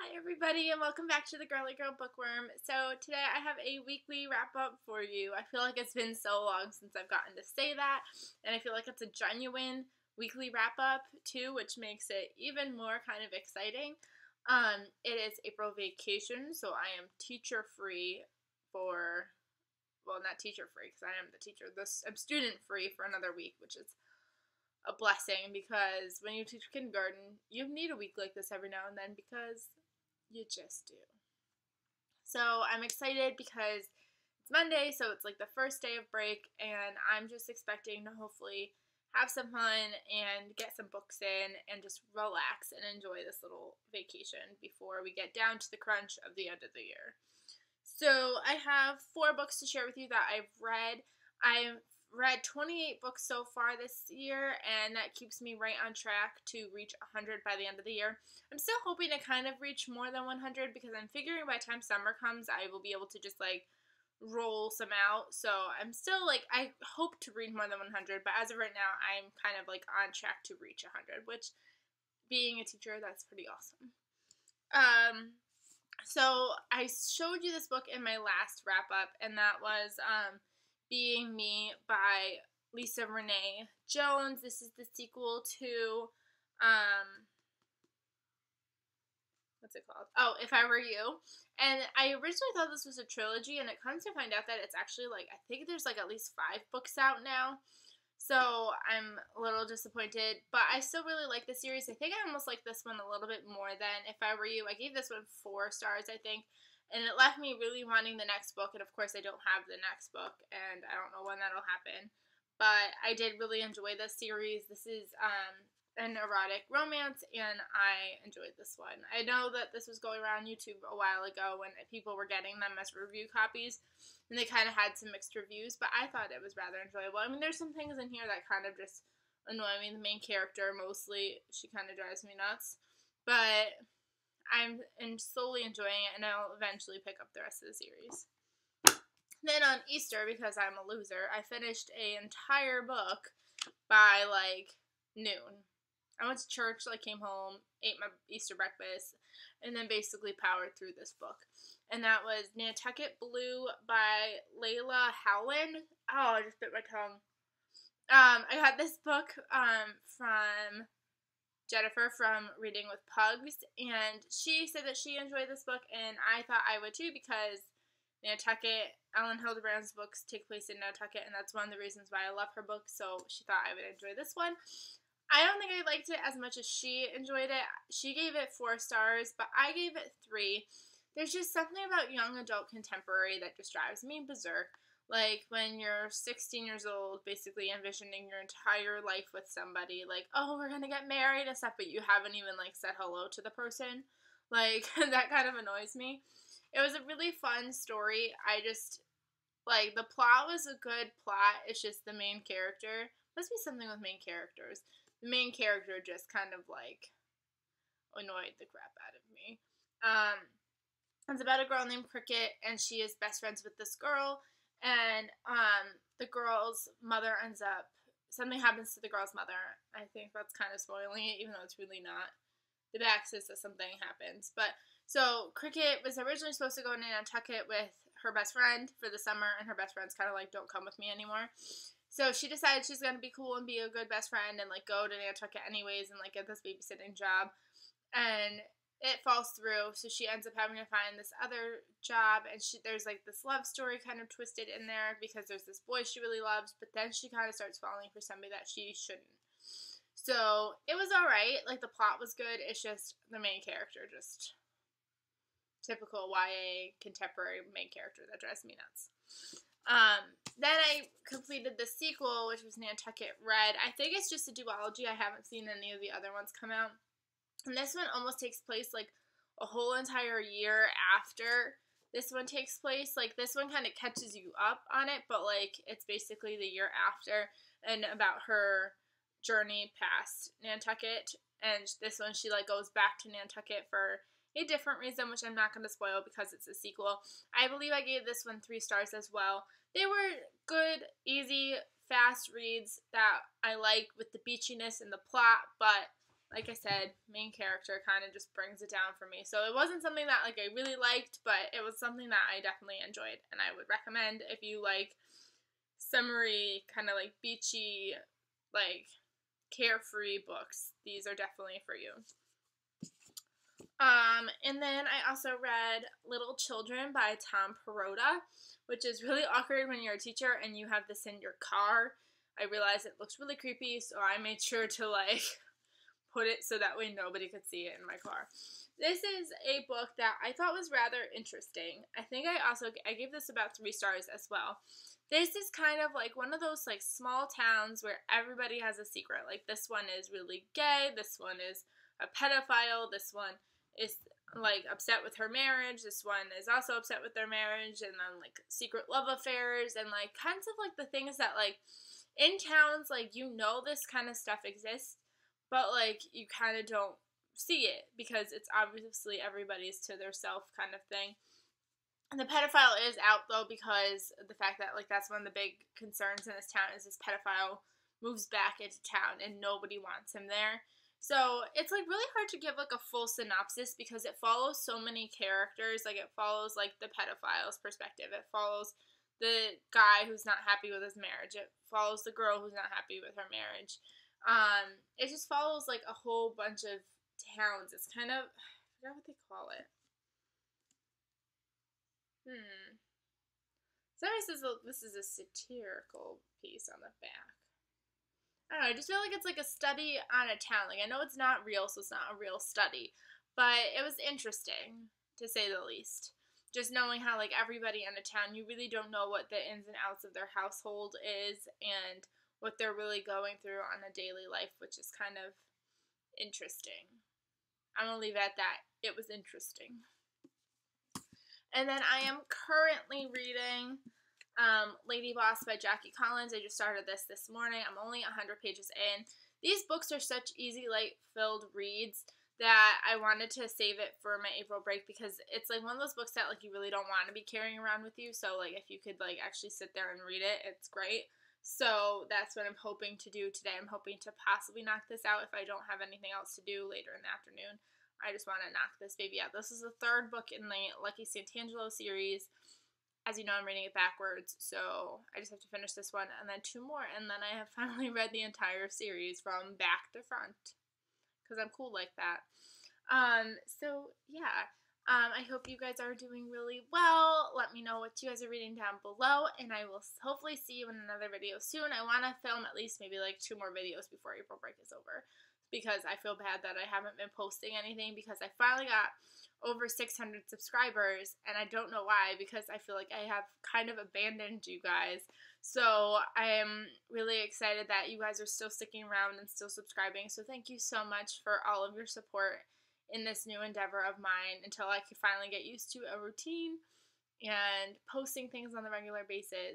Hi everybody and welcome back to the Girly Girl Bookworm. So today I have a weekly wrap up for you. I feel like it's been so long since I've gotten to say that, and I feel like it's a genuine weekly wrap up too, which makes it even more kind of exciting. It is April vacation, so I am teacher free for, well, not teacher free because I am the teacher. I'm student free for another week, which is a blessing because when you teach kindergarten, you need a week like this every now and then because you just do. So I'm excited because it's Monday, so it's like the first day of break, and I'm just expecting to hopefully have some fun and get some books in and just relax and enjoy this little vacation before we get down to the crunch of the end of the year. So I have 4 books to share with you that I've read. I've read 28 books so far this year, and that keeps me right on track to reach 100 by the end of the year. I'm still hoping to kind of reach more than 100 because I'm figuring by the time summer comes, I will be able to just like roll some out. So I'm still like, I hope to read more than 100, but as of right now, I'm kind of like on track to reach 100, which being a teacher, that's pretty awesome. So I showed you this book in my last wrap up, and that was Being Me by Lisa Renee Jones. This is the sequel to what's it called? Oh, If I Were You. And I originally thought this was a trilogy, and it comes to find out that it's actually like, I think there's like at least 5 books out now. So I'm a little disappointed, but I still really like the series. I think I almost like this one a little bit more than If I Were You. I gave this one 4 stars, I think, and it left me really wanting the next book, and of course I don't have the next book, and I don't know when that'll happen. But I did really enjoy this series. This is an erotic romance, and I enjoyed this one. I know that this was going around YouTube a while ago when people were getting them as review copies, and they kind of had some mixed reviews, but I thought it was rather enjoyable. I mean, there's some things in here that kind of just annoy me. The main character, mostly, she kind of drives me nuts, but I'm slowly enjoying it, and I'll eventually pick up the rest of the series. Then on Easter, because I'm a loser, I finished an entire book by like noon. I went to church, like came home, ate my Easter breakfast, and then basically powered through this book. And that was Nantucket Blue by Layla Howland. Oh, I just bit my tongue. I got this book from Jennifer from Reading with Pugs, and she said that she enjoyed this book, and I thought I would too because Nantucket, Ellen Hildebrand's books take place in Nantucket, and that's one of the reasons why I love her books, so she thought I would enjoy this one. I don't think I liked it as much as she enjoyed it. She gave it 4 stars, but I gave it 3. There's just something about young adult contemporary that just drives me berserk. Like when you're 16 years old, basically envisioning your entire life with somebody, like, oh, we're gonna get married and stuff, but you haven't even like said hello to the person. Like, that kind of annoys me. It was a really fun story. I just, like, the plot was a good plot. It's just the main character. Must be something with main characters. The main character just kind of, like, annoyed the crap out of me. It's about a girl named Cricket, and she is best friends with this girl, and the girl's mother ends up, something happens to the girl's mother. I think that's kind of spoiling it, even though it's really not. The back says that something happens. But, so, Cricket was originally supposed to go to Nantucket with her best friend for the summer, and her best friend's kind of like, don't come with me anymore. So she decided she's going to be cool and be a good best friend and, like, go to Nantucket anyways and, like, get this babysitting job. And it falls through, so she ends up having to find this other job, and there's, like, this love story kind of twisted in there because there's this boy she really loves, but then she kind of starts falling for somebody that she shouldn't. So, it was alright. Like, the plot was good. It's just the main character, just typical YA contemporary main character that drives me nuts. Then I completed the sequel, which was Nantucket Read. I think it's just a duology. I haven't seen any of the other ones come out. And this one almost takes place, like, a whole entire year after this one takes place. Like, this one kind of catches you up on it, but, like, it's basically the year after and about her journey past Nantucket. And this one, she, like, goes back to Nantucket for a different reason, which I'm not going to spoil because it's a sequel. I believe I gave this one 3 stars as well. They were good, easy, fast reads that I like with the beachiness and the plot, but like I said, main character kind of just brings it down for me. So it wasn't something that like I really liked, but it was something that I definitely enjoyed, and I would recommend if you like summery, kind of like beachy, like carefree books. These are definitely for you. And then I also read Little Children by Tom Perrotta, which is really awkward when you're a teacher and you have this in your car. I realized it looks really creepy, so I made sure to like put it so that way nobody could see it in my car. This is a book that I thought was rather interesting. I think I gave this about 3 stars as well. This is kind of like one of those like small towns where everybody has a secret. Like this one is really gay, this one is a pedophile, this one is like upset with her marriage, this one is also upset with their marriage, and then like secret love affairs and like kinds of like the things that like in towns like you know this kind of stuff exists, but like you kind of don't see it because it's obviously everybody's to their self kind of thing. And the pedophile is out though because of the fact that like that's one of the big concerns in this town is this pedophile moves back into town and nobody wants him there. So it's like really hard to give like a full synopsis because it follows so many characters. Like it follows like the pedophile's perspective. It follows the guy who's not happy with his marriage. It follows the girl who's not happy with her marriage. It just follows like a whole bunch of towns. It's kind of, I forgot what they call it. Somebody says this is a satirical piece on the back. I don't know, I just feel like it's like a study on a town. Like, I know it's not real, so it's not a real study, but it was interesting, to say the least. Just knowing how, like, everybody in a town, you really don't know what the ins and outs of their household is and what they're really going through on a daily life, which is kind of interesting. I'm going to leave it at that. It was interesting. And then I am currently reading Lady Boss by Jackie Collins. I just started this morning. I'm only 100 pages in. These books are such easy, light-filled reads that I wanted to save it for my April break because it's like one of those books that like you really don't want to be carrying around with you. So like if you could like actually sit there and read it, it's great. So that's what I'm hoping to do today. I'm hoping to possibly knock this out if I don't have anything else to do later in the afternoon. I just want to knock this baby out. This is the 3rd book in the Lucky Santangelo series. As you know, I'm reading it backwards, so I just have to finish this one and then 2 more, and then I have finally read the entire series from back to front, because I'm cool like that. So, yeah, I hope you guys are doing really well. Let me know what you guys are reading down below, and I will hopefully see you in another video soon. I want to film at least maybe like 2 more videos before April break is over, because I feel bad that I haven't been posting anything because I finally got over 600 subscribers, and I don't know why, because I feel like I have kind of abandoned you guys. So I am really excited that you guys are still sticking around and still subscribing. So thank you so much for all of your support in this new endeavor of mine until I can finally get used to a routine and posting things on a regular basis.